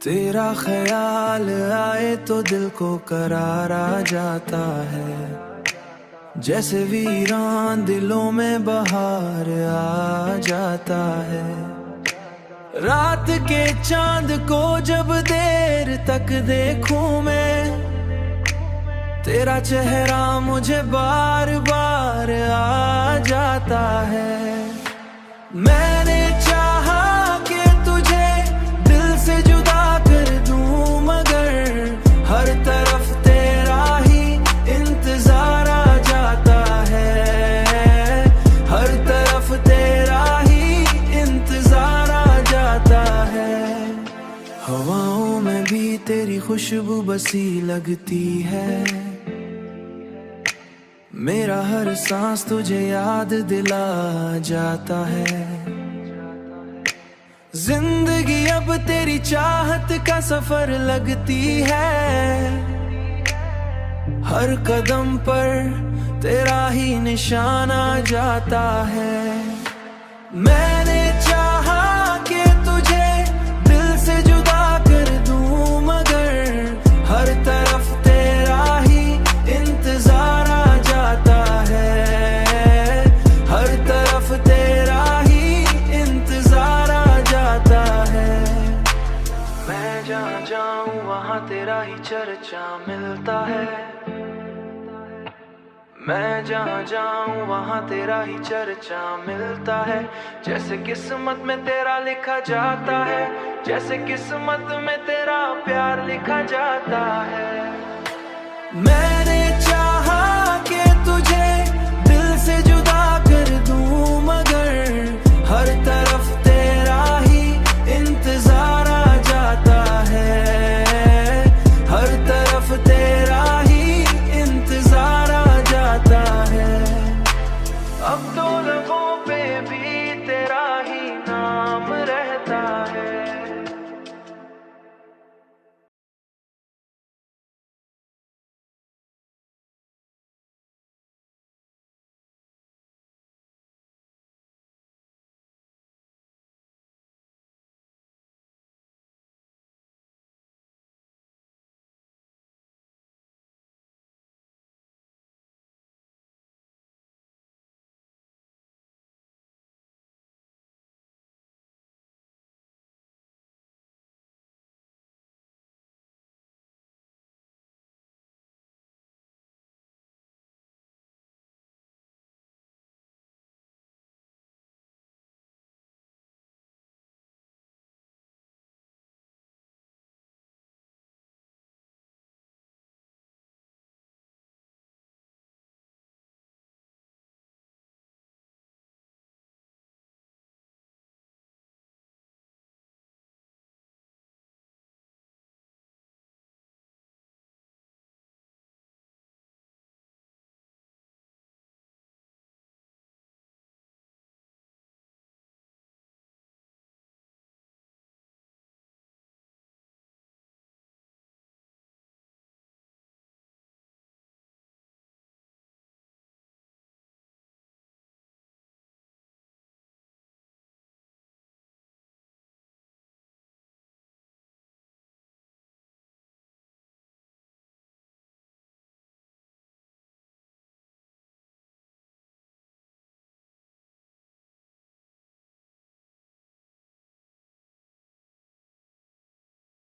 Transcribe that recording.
तेरा ख्याल आए तो दिल को करार आ जाता है, जैसे वीरान दिलों में बहार आ जाता है। रात के चांद को जब देर तक देखूं मैं, तेरा चेहरा मुझे बार बार आ जाता है। मैंने चाहा कि तुझे दिल से जुदा कर दूं, मगर हर तरफ तेरा ही इंतजार आ जाता है। हर तरफ तेरा ही इंतजार आ जाता है। हवाओं में भी तेरी खुशबू बसी लगती है, मेरा हर सांस तुझे याद दिला जाता है। जिंदगी अब तेरी चाहत का सफर लगती है, हर कदम पर तेरा ही निशान आ जाता है। मैंने चाहा कि तुझे दिल से जुदा कर दूं, मगर हर तरफ तेरा ही इंतजार आ जाता है। हर तरफ तेरा ही इंतजार आ जाता है। मैं जहाँ जाऊँ वहाँ तेरा ही चर्चा मिलता है। मैं जहाँ जाऊँ वहाँ तेरा ही चर्चा मिलता है। जैसे किस्मत में तेरा लिखा जाता है, जैसे किस्मत में तेरा प्यार लिखा जाता है। मैंने